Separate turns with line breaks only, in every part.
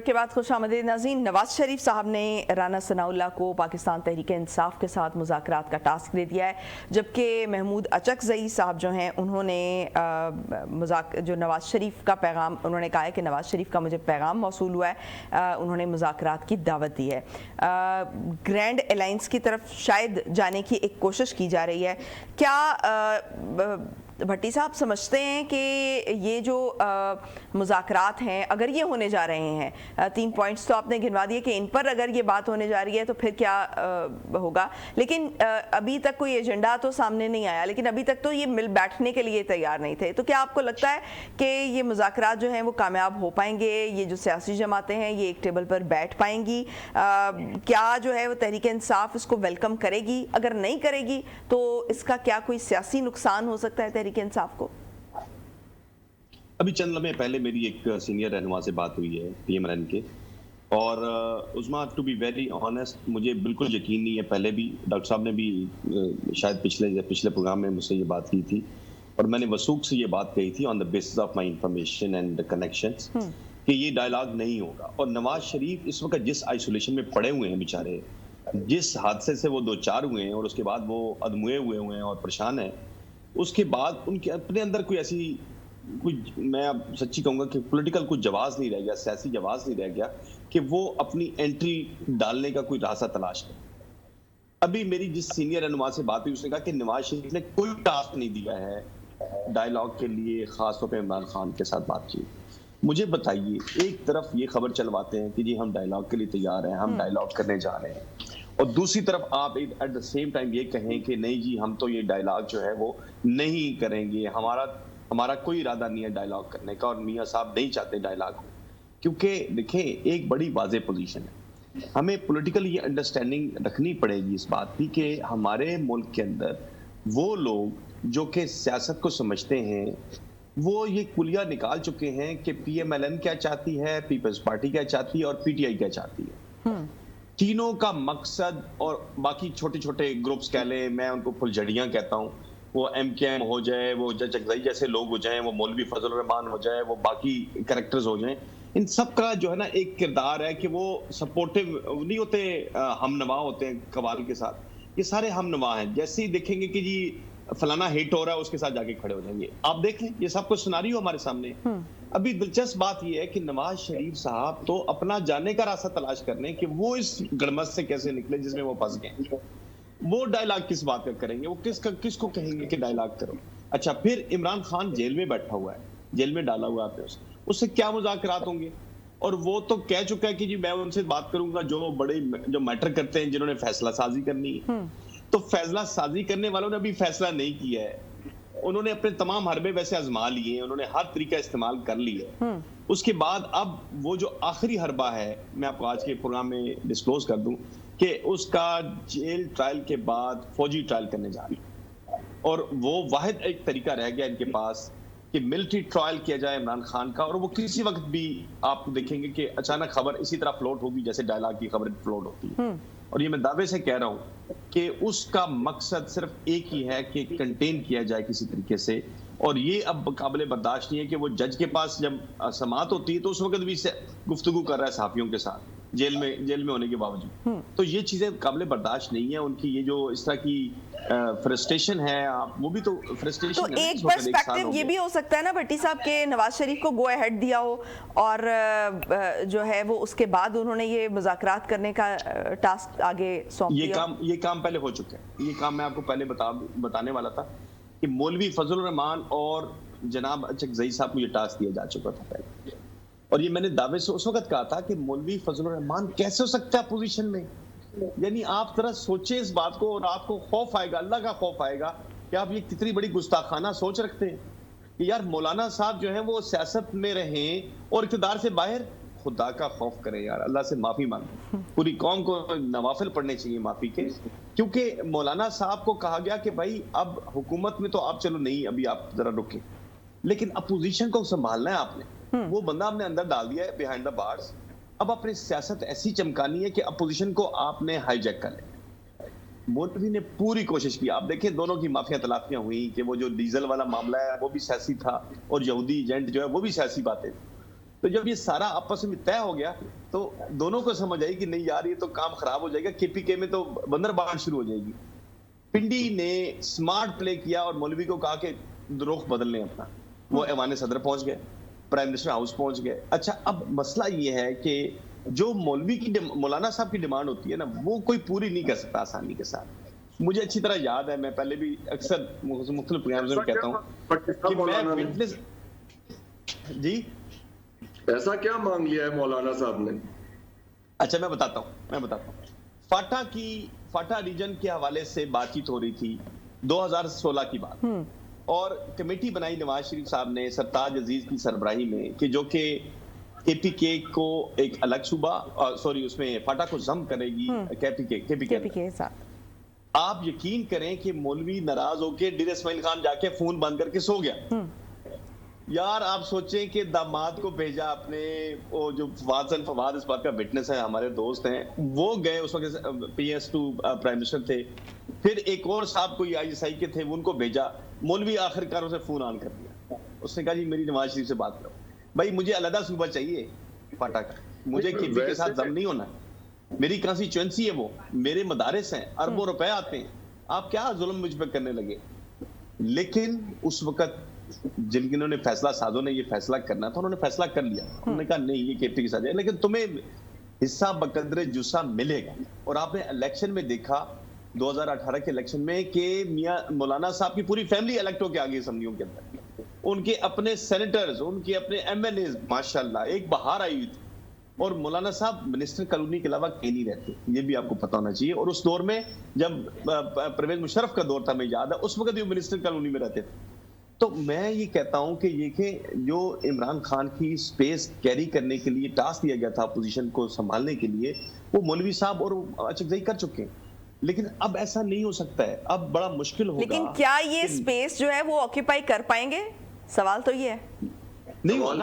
Break के बाद खुशामदीद नाज़रीन। नवाज शरीफ साहब ने राना सनाउल्लाह को पाकिस्तान तहरीक इंसाफ के साथ मुज़ाकरात का टास्क दे दिया है, जबकि महमूद अचकज़ई साहब जो हैं उन्होंने जो नवाज शरीफ का पैगाम, उन्होंने कहा है कि नवाज शरीफ का मुझे पैगाम मौसूल हुआ है, उन्होंने मुज़ाकरात की दावत दी है। ग्रैंड अलायंस की तरफ शायद जाने की एक कोशिश की जा रही है। क्या भट्टी साहब समझते हैं कि ये जो मुज़ाकरात हैं, अगर ये होने जा रहे हैं, 3 पॉइंट्स तो आपने गिनवा दिए कि इन पर अगर ये बात होने जा रही है तो फिर क्या होगा, लेकिन अभी तक कोई एजेंडा तो सामने नहीं आया, लेकिन अभी तक तो ये मिल बैठने के लिए तैयार नहीं थे। तो क्या आपको लगता है कि ये मुज़ाकरात जो हैं वो कामयाब हो पाएंगे? ये जो सियासी जमातें हैं ये एक टेबल पर बैठ पाएंगी? क्या जो है वो तहरीक इंसाफ इसको वेलकम करेगी? अगर नहीं करेगी तो इसका क्या कोई सियासी नुकसान हो सकता है तहरीक इंसाफ को?
अभी चंद लम्हे पहले मेरी एक सीनियर रहनुमा से बात हुई है PMLN के, और उस्मा टू बी वेरी ऑनेस्ट मुझे बिल्कुल यकीन नहीं है। पहले भी डॉक्टर साहब ने भी शायद पिछले प्रोग्राम में मुझसे ये बात की थी, और मैंने वसूख से ये बात कही थी on the basis of my information and connections कि ये डायलॉग नहीं होगा। और नवाज शरीफ इस वक्त जिस आइसोलेशन में पड़े हुए हैं बेचारे, जिस हादसे से वो 2-4 हुए हैं और उसके बाद वो अधमुए हुए हैं और परेशान हैं, उसके बाद उनके अपने अंदर मैं अब सच्ची कहूंगा कि पॉलिटिकल कोई जवाब नहीं रह गया, सियासी जवाब नहीं रह गया कि वो अपनी एंट्री डालने का कोई रास्ता तलाश करे। अभी मेरी जिस सीनियर रहनुमा से बात हुई उसने कहा कि नवाज शरीफ ने कोई टास्क नहीं दिया है डायलॉग के लिए, खासतौर पर इमरान खान के साथ बात की। मुझे बताइए, एक तरफ ये खबर चलवाते हैं कि जी हम डायलॉग के लिए तैयार हैं, हम डायलॉग करने जा रहे हैं, और दूसरी तरफ आप एट द सेम टाइम ये कहें कि नहीं जी हम तो ये डायलॉग जो है वो नहीं करेंगे, हमारा कोई इरादा नहीं है डायलॉग करने का, और मियां साहब नहीं चाहते डायलॉग हो। क्योंकि देखें, एक बड़ी वाज़ेह पोजीशन है, हमें पॉलिटिकल ये अंडरस्टैंडिंग रखनी पड़ेगी इस बात की कि हमारे मुल्क के अंदर वो लोग जो कि सियासत को समझते हैं वो ये कुलिया निकाल चुके हैं कि PMLN क्या चाहती है, पीपल्स पार्टी क्या चाहती है और PTI क्या चाहती है। तीनों का मकसद, और बाकी छोटे छोटे ग्रुप्स कह लें, मैं उनको फुलझड़ियां कहता हूं, वो MKM हो जाए, वो अचकज़ई जैसे लोग हो जाएं, वो मौलवी फजल रहमान हो जाए, वो बाकी कैरेक्टर्स हो जाएं, इन सब का जो है ना एक किरदार है कि वो सपोर्टिव नहीं होते, हमनवा होते हैं कवाल के साथ। ये सारे हमनवा हैं, जैसे ही देखेंगे कि जी फलाना हिट हो रहा है उसके साथ जाके खड़े हो जाएंगे। आप देख लें, ये सब कुछ सिनेरियो हमारे सामने। अभी दिलचस्प बात ये है कि नवाज शरीफ साहब तो अपना जाने का रास्ता तलाश कर रहे हैं कि वो इस गड़मत से कैसे निकले जिसमें वो फंस गए। वो डायलॉग किस बात का करेंगे, वो किसको कहेंगे कि डायलॉग करो। अच्छा, फिर इमरान खान जेल में बैठा हुआ है, जेल में डाला हुआ है, उससे क्या मुज़ाकरात होंगे? और वो तो कह चुका है कि जी मैं उनसे बात करूंगा जो मैटर करते हैं, जिन्होंने फैसला साजी करनी है। तो फैसला साजी करने वालों ने अभी फैसला नहीं किया है, उन्होंने अपने तमाम हरबे वैसे आजमा लिए हैं, उन्होंने हर तरीका इस्तेमाल कर लिया है। उसके बाद अब वो जो आखिरी हरबा है, मैं आपको आज के प्रोग्राम में डिस्क्लोज कर दूं कि उसका जेल ट्रायल के बाद फौजी ट्रायल करने जा रही है, और वो वाहिद एक तरीका रह गया इनके पास कि मिलिट्री ट्रायल किया जाए इमरान खान का। और वो किसी वक्त भी आप देखेंगे कि अचानक खबर इसी तरह फ्लोट होगी जैसे डायलॉग की खबर फ्लोट होती है। और ये मैं दावे से कह रहा हूं कि उसका मकसद सिर्फ एक ही है कि कंटेन किया जाए किसी तरीके से। और ये अब काबिल बर्दाश्त नहीं है कि वो जज के पास जब समाअत होती है तो उस वक्त भी गुफ्तगू कर रहा है सहाफियों के साथ, जेल में होने के बावजूद। तो ये चीजें काबिल बर्दाश्त नहीं है उनकी। ये जो इस तरह की फ्रस्ट्रेशन है, वो भी तो फ्रस्ट्रेशन
तो एक पर्सपेक्टिव ये भी हो सकता है ना भट्टी साहब के नवाज शरीफ को गो अहेड दिया हो और जो है वो उसके बाद उन्होंने ये मुज़ाकरात करने का टास्क आगे सौंप दिया।
ये काम पहले हो चुका है। ये काम मैं आपको पहले बताने वाला था कि मौलवी फजल रहमान और जनाब अचकज़ई साहब को ये टास्क दिया जा चुका था पहले, और ये मैंने दावे से उस वक्त कहा था कि मौलवी फजल रहमान कैसे हो सकता है पोजीशन में। यानी आप जरा सोचे इस बात को, और आपको खौफ आएगा, अल्लाह का खौफ आएगा कि आप ये कितनी बड़ी गुस्ताखाना सोच रखते हैं कि यार मौलाना साहब जो है वो सियासत में रहें और इक़्तिदार से बाहर। खुदा का खौफ करें यार, अल्लाह से माफी मांगे। पूरी कौम को नवाफिल पढ़ने चाहिए माफी के, क्योंकि मौलाना साहब को कहा गया कि भाई अब हुकूमत में तो आप चलो नहीं, अभी आप जरा रुके, लेकिन अपोजिशन को संभालना है आपने। वो बंदा आपने अंदर डाल दिया है बिहाइंड द बार्स। अब अपनी सियासत ऐसी चमकानी है कि अपोजिशन को आपने हाईजैक कर लिया। मौलवी ने पूरी कोशिश की। आप देखें दोनों की माफिया तलाफियां हुई कि वो जो डीजल वाला मामला है वो भी सियासी था, और यहूदी एजेंट जो है वो भी सियासी बातें थी। تو جب یہ سارا آپس میں طے ہو گیا تو دونوں کو سمجھ آئی کہ نہیں یار یہ تو کام خراب ہو جائے گا, کے پی کے میں تو بندر بانٹ شروع ہو جائے گی. پنڈی نے سمارٹ پلے کیا اور مولوی کو کہا کہ رخ بدل لیں اپنا. وہ ایوان صدر پہنچ گئے, پرائم منسٹر ہاؤس پہنچ گئے. اچھا اب مسئلہ یہ ہے کہ جو مولوی کی مولانا صاحب کی ڈیمانڈ ہوتی ہے نا, وہ کوئی پوری نہیں کر سکتا آسانی کے ساتھ. مجھے اچھی طرح یاد ہے, میں پہلے بھی اکثر مختلف پروگرامز میں کہتا ہوں کہ میں فٹنس. جی
ایسا کیا مانگ لیا ہے مولانا صاحب نے؟
اچھا میں بتاتا ہوں. فاٹا ریجن کے حوالے سے بات چیت ہو رہی تھی 2016 کی بات, اور کمیٹی بنائی نواز شریف صاحب نے سرتاج عزیز کی سربراہی میں کہ جو کہ کے پی کے کو ایک الگ صوبہ, سوری اس میں فاٹا کو ضم کرے گی کے پی کے
ساتھ.
آپ یقین کریں کہ مولوی ناراض ہو کے ڈیر اسماعیل خان جا کے فون بند کر کے سو گیا. یار آپ سوچیں کہ داماد کو بھیجا اپنے, وہ جو فواد اس بات کا وٹنس ہے, ہمارے دوست ہیں, وہ گئے اس وقت P S to prime minister تھے. پھر ایک اور صاحب کوئی آئی ایس آئی کے تھے, ان کو بھیجا. مولوی آخر کار اسے فون آن کر دیا. اس نے کہا جی میری نواز شریف سے بات کرو. بھائی مجھے علیحدہ صوبہ چاہیے فاٹا کا, مجھے کے پی کے ساتھ ضم نہیں ہونا. میری کانسٹیچوئنسی ہے, وہ میرے مدارس ہیں, اربوں روپے آتے ہیں. آپ کیا ظلم مجھ پہ کرنے لگے؟ لیکن اس وقت جنہوں نے فیصلہ سازوں نے یہ فیصلہ کرنا تھا, انہوں نے فیصلہ کر لیا. انہوں نے کہا نہیں یہ کے پی کے ساتھ ہے, لیکن تمہیں حصہ بقدر جسہ ملے گا. اور آپ نے الیکشن میں دیکھا 2018 کے الیکشن میں کہ میاں مولانا صاحب کی پوری فیملی الیکٹ ہو کے آگئی اسمبلیوں کے اندر. ان کے اپنے سینیٹرز, ان کے اپنے ایم ایل ایز, ماشاءاللہ ایک بہار آئی ہوئی تھی. اور مولانا صاحب منسٹر کالونی کے علاوہ کہیں نہیں رہتے, یہ بھی آپ کو پتہ ہونا چاہیے. اور اس دور میں جب پرویز مشرف کا دور تھا, میں یاد ہے, اس وقت بھی منسٹر کالونی میں رہتے تھے. تو میں یہ کہتا ہوں کہ یہ کہ جو عمران خان کی سپیس کیری کرنے کے لیے ٹاسک دیا گیا تھا اپوزیشن کو سنبھالنے کے لیے, وہ مولوی صاحب اور اچکزئی کر چکے ہیں. لیکن اب ایسا نہیں ہو سکتا ہے, اب بڑا مشکل ہوگا.
لیکن کیا یہ سپیس جو ہے وہ آکیپائی کر پائیں گے؟ سوال تو یہ ہے.
نہیں ہوا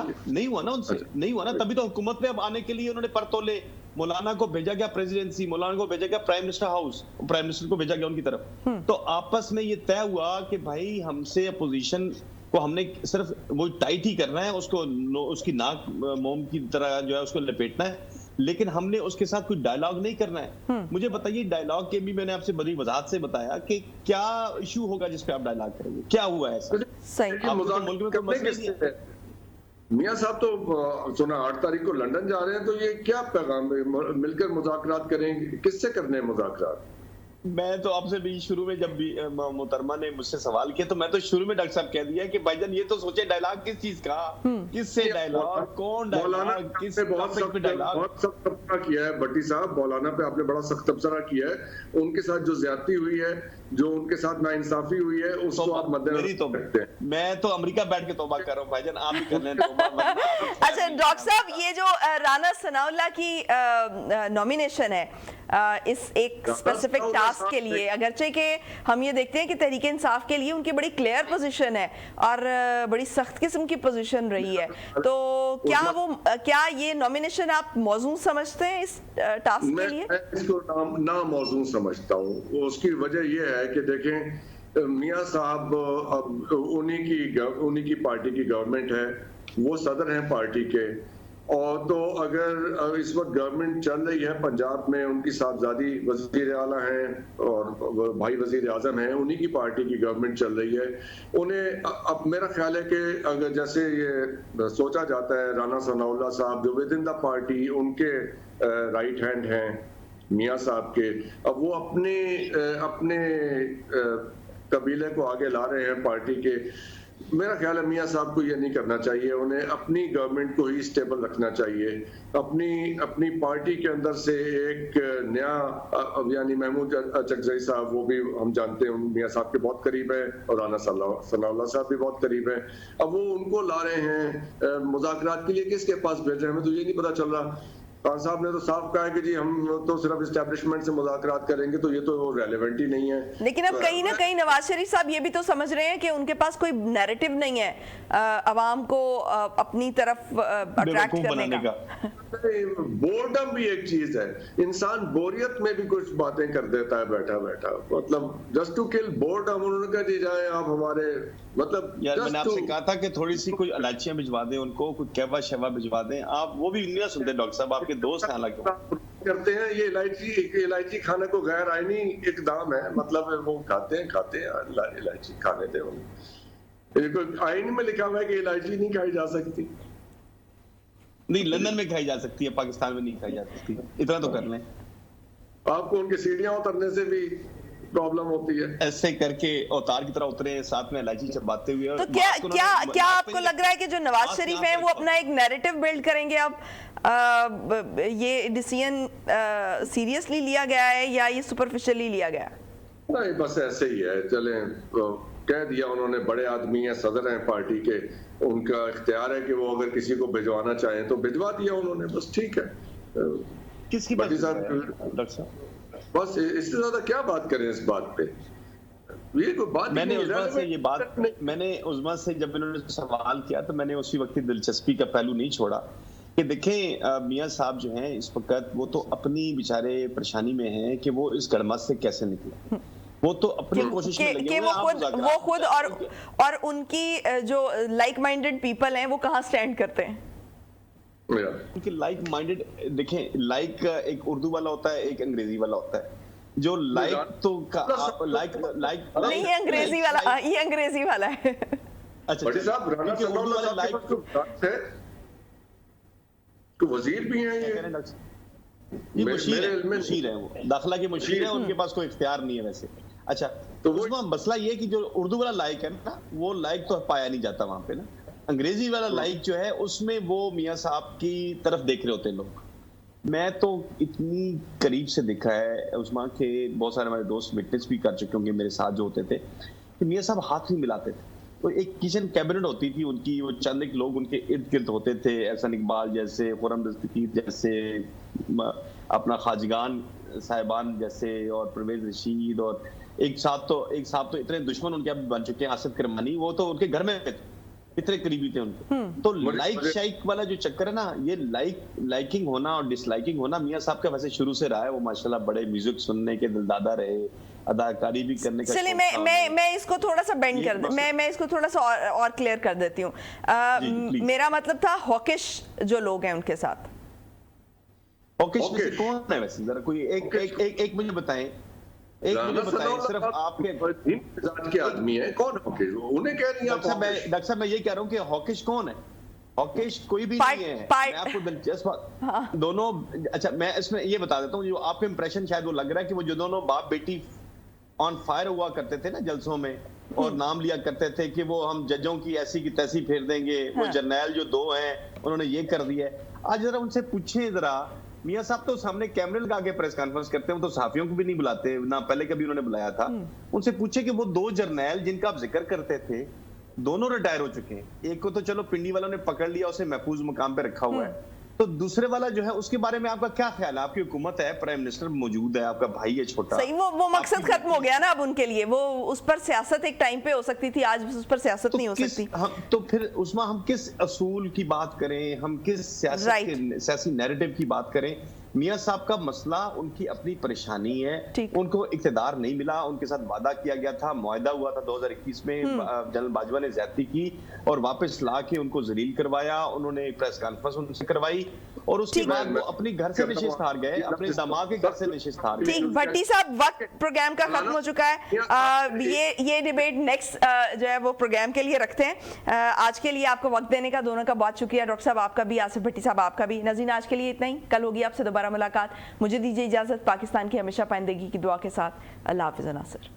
نا ان سے, نہیں ہوا نا. تبھی تو حکومت میں اب آنے کے لیے انہوں نے پرتولے. مولانا کو بھیجا گیا پریزیڈنسی, مولانا کو بھیجا گیا prime minister house, prime minister کو بھیجا گیا ان کی طرف. تو آپس میں یہ طے ہوا کہ بھائی ہم سے اپوزیشن کو ہم نے صرف وہ ٹائٹ ہی کرنا ہے, اس کو اس کی ناک موم کی طرح جو ہے اس کو لپیٹنا ہے, لیکن ہم نے اس کے ساتھ کوئی ڈائلاگ نہیں کرنا ہے. مجھے بتائیے ڈائلاگ کے بھی میں نے آپ سے بڑی وضاحت سے بتایا کہ کیا ایشو ہوگا جس پہ آپ ڈائلاگ کریں گے, کیا ہوا ہے ایسا.
میاں صاحب تو 8 تاریخ کو لندن جا رہے ہیں, تو یہ کیا پیغام مل کر مذاکرات کریں گے؟ کس سے کرنے ہیں مذاکرات؟
میں تو آپ سے بھی شروع میں جب بھی محترمہ نے مجھ سے سوال کیا تو میں تو شروع میں ڈاکٹر صاحب کہہ دیا کہ بھائی جان یہ تو سوچے ڈائلاگ کس چیز کا, کس سے ڈائلاگ, کون ڈائلاگ, کس ٹاپک پہ ڈائلاگ.
بہت سخت تبصرہ کیا ہے بھٹی صاحب, مولانا پہ آپ نے بڑا سخت تبصرہ کیا ہے. ان کے ساتھ جو زیادتی ہوئی ہے, جو ان کے ساتھ ناانصافی ہوئی ہے, اس کو آپ مدنظر رکھتے ہیں.
میں تو امریکہ بیٹھ کے توبہ کر رہا ہوں بھائی جان, آپ بھی کر رہے ہیں توبہ.
اچھا ڈاکٹر صاحب, یہ جو رانا ثناءاللہ کی نومینیشن ہے اس ایک اسپیسیفک ٹاسک کے لیے, اگرچہ کہ ہم یہ دیکھتے ہیں کہ تحریک انصاف کے لیے ان کی بڑی کلیئر پوزیشن ہے اور بڑی سخت قسم کی پوزیشن رہی ہے, تو کیا یہ نومینیشن آپ موزوں سمجھتے ہیں اس ٹاسک کے لیے؟
میں اس کو ناموزوں سمجھتا ہوں. اس کی وجہ یہ ہے کہ دیکھیں میاں صاحب انہی کی پارٹی کی گورنمنٹ ہے, وہ صدر ہیں پارٹی کے, اور تو اگر اس وقت گورنمنٹ چل رہی ہے پنجاب میں, ان کی صاحبزادی وزیر اعلیٰ ہیں اور بھائی وزیر اعظم ہیں, انہی کی پارٹی کی گورنمنٹ چل رہی ہے. انہیں اب میرا خیال ہے کہ اگر جیسے یہ سوچا جاتا ہے رانا ثناءاللہ صاحب جو ود ان دا پارٹی ان کے رائٹ ہینڈ ہیں میاں صاحب کے, اب وہ اپنے قبیلے کو آگے لا رہے ہیں پارٹی کے. میرا خیال ہے میاں صاحب کو یہ نہیں کرنا چاہیے, انہیں اپنی گورنمنٹ کو ہی اسٹیبل رکھنا چاہیے. اپنی پارٹی کے اندر سے ایک نیا, یعنی محمود اچکزئی صاحب, وہ بھی ہم جانتے ہیں میاں صاحب کے بہت قریب ہیں, اور رانا ثناءاللہ صاحب بھی بہت قریب ہیں. اب وہ ان کو لا رہے ہیں مذاکرات کے لیے, کس کے پاس بھیج رہے ہیں ہمیں تو یہ نہیں پتا چل رہا. खान साहब ने तो साफ कहा है कि जी हम तो सिर्फ इस्टेब्लिशमेंट से मुज़ाकरात करेंगे, तो ये तो रेलेवेंट ही नहीं है।
लेकिन अब कहीं ना कहीं नवाज शरीफ साहब ये भी तो समझ रहे हैं कि उनके पास कोई नैरेटिव नहीं है अवाम को अपनी तरफ अट्रैक्ट करने का।
बोर्डम भी एक चीज है, इंसान बोरियत में भी कुछ बातें कर देता है बैठा बैठा, मतलब जस्ट टू किल बोर्डम। उन्होंने कहा जी जाए आप हमारे, मतलब
यार मैंने आपसे कहा था कि थोड़ी सी कोई इलायचियां भिजवा दें उनको, कोई कहवा शवा भिजवा दें, आप वो भी नहीं सुनते डॉक्टर साहब, आपके दोस्त हैं हालांकि
करते हैं। ये इलायची खाने को गैर आईनी इकदाम है, मतलब वो खाते हैं इलायची खाने दे उन्हें। आईन में लिखा हुआ है कि इलायची नहीं खाई जा सकती।
नहीं, लंदन में खाई जा सकती है, पाकिस्तान में नहीं खाई जा सकती, इतना तो कर लें।
आपको उनकी सीढ़ियां उतरने से भी प्रॉब्लम होती है।
ऐसे करके अवतार की तरह उतरे, साथ में इलायची चबाते हुए।
तो क्या आपको लग रहा है कि जो नवाज शरीफ हैं वो अपना एक नैरेटिव बिल्ड करेंगे? अब ये डिसीजन सीरियसली लिया गया है या ये सुपरफिशियली लिया गया?
नहीं, बस ऐसे ही है, चलें कह दिया उन्होंने, बड़े आदमी हैं, सदर हैं पार्टी के, उनका इख्तियार है कि वो अगर किसी को भिजवाना चाहें तो भिजवा दिया उन्होंने, बस ठीक है।
किसकी बात
डॉक्टर साहब बस इससे ज्यादा क्या बात करें इस बात पे? ये कोई बात
मैंने उस्मा से जब इन्होंने सवाल किया तो मैंने उसी वक्त दिलचस्पी का पहलू नहीं छोड़ा कि देखें मियां साहब जो हैं इस वक्त वो तो अपनी बेचारे परेशानी में हैं कि वो इस गड़मत से कैसे निकले। वो तो अपनी कोशिश में लगे
हुए हैं, वो खुद और उनकी जो लाइक माइंडेड पीपल हैं वो कहाँ स्टैंड करते हैं?
क्योंकि लाइक माइंडेड, देखें लाइक एक उर्दू वाला होता है, एक अंग्रेजी वाला होता है। जो लाइक तो लाइक
नहीं, ये अंग्रेजी वाला, ये अंग्रेजी वाला है।
अच्छा साहब, राणा उर्दू वाला लाइक है तो वजीर भी हैं
ये मुशीर है, वो दाखिला के मुशीर है, उनके पास कोई इख्तियार नहीं है वैसे। अच्छा तो उसमें मसला ये कि जो उर्दू वाला लाइक है ना, वो लाइक तो पाया नहीं जाता वहां पे ना। अंग्रेजी वाला लाइक जो है उसमें वो मियां साहब की तरफ देख रहे होते हैं लोग। मैं तो इतनी करीब से देखा है उस्मा के, बहुत सारे हमारे दोस्त विटनेस भी कर चुके होंगे मेरे साथ जो होते थे, कि मियां साहब हाथ नहीं मिलाते थे। तो एक किचन कैबिनेट होती थी उनकी, वो चंद एक लोग उनके इर्द गिर्द होते थे, एहसान इकबाल जैसे, खुर्रम दस्तगीर जैसे, अपना खाजगान साहिबान जैसे, और परवेज रशीद, और एक साहब तो इतने दुश्मन उनके अब बन चुके हैं, आसिफ करमानी, वो तो उनके घर में इतने करीबी थे उनके। तो लाइक शाइक वाला जो चक्कर है ना, ये लाइकिंग होना और डिसलाइकिंग होना मियां साहब का वैसे शुरू से रहा है। वो माशाल्लाह बड़े म्यूजिक सुनने के दिलदादा रहे, अदाकारी भी करने का।
चलिए मैं इसको थोड़ा सा बेंड कर दूं, मैं इसको थोड़ा सा और क्लियर कर देती हूँ। मेरा मतलब था हॉकिश जो लोग हैं उनके साथ।
हॉकिश में से कौन है वैसे? जरा कोई एक मुझे बताएं, सिर्फ आपके
जात के आदमी है कौन हॉकिश? उन्हें कह रही हैं आप।
डॉक्टर साहब मैं ये कह रहा हूँ कि हॉकिश कौन है? हॉकिश कोई भी नहीं है। मैं आपको दिलचस्प दोनों, अच्छा मैं इसमें ये बता देता हूँ, जो आपको इंप्रेशन शायद वो लग रहा है कि वो जो दोनों बाप बेटी ऑन फायर हुआ करते थे ना जलसों में, और नाम लिया करते थे कि वो हम जजों की ऐसी की तैसी फेर देंगे, वो जर्नैल जो दो हैं उन्होंने ये कर दिया है। आज जरा उनसे पूछें, जरा मियां साहब तो सामने कैमरे लगा के प्रेस कॉन्फ्रेंस करते हैं, वो तो सहाफियों को भी नहीं बुलाते ना, पहले कभी उन्होंने बुलाया था। उनसे पूछे कि वो दो जर्नैल जिनका आप जिक्र करते थे दोनों रिटायर हो चुके हैं। एक को तो चलो पिंडी वालों ने पकड़ लिया, उसे महफूज मुकाम पे रखा हुआ है, तो दूसरे वाला जो है उसके बारे में आपका क्या ख्याल है? आपकी हुकूमत है, प्राइम मिनिस्टर मौजूद है, आपका भाई है छोटा,
सही, वो मकसद खत्म हो गया ना अब उनके लिए। वो उस पर सियासत एक टाइम पे हो सकती थी, आज उस पर सियासत नहीं हो सकती।
तो फिर उसमें हम किस असूल की बात करें, हम किस सियासी नैरेटिव की बात करें? मियां साहब का मसला उनकी अपनी परेशानी है, उनको इख्तिदार नहीं मिला, उनके साथ वादा किया गया था, मुआहदा हुआ था 2021 में, जनरल बाजवा ने ज्यादती की और वापस ला के उनको जलील करवाया, उन्होंने प्रेस कॉन्फ्रेंस उनसे करवाई, और उसके बाद वो अपने घर से नशिस्त हार गए, अपने दामाद के घर से नशिस्त हार गए।
ठीक, भट्टी साहब वक्त प्रोग्राम का खत्म हो चुका है। ये डिबेट नेक्स्ट जो है वो प्रोग्राम के लिए रखते हैं। आज के लिए आपको वक्त देने का दोनों का बहुत शुक्रिया, डॉक्टर साहब आपका भी, आसिफ भट्टी साहब आपका भी। नाज़रीन आज के लिए इतना ही, कल होगी आपसे दोबारा मुलाकात। मुझे दीजिए इजाजत, पाकिस्तान की हमेशा पाइंदगी की दुआ के साथ। अल्लाह हाफ़िज़ नासिर।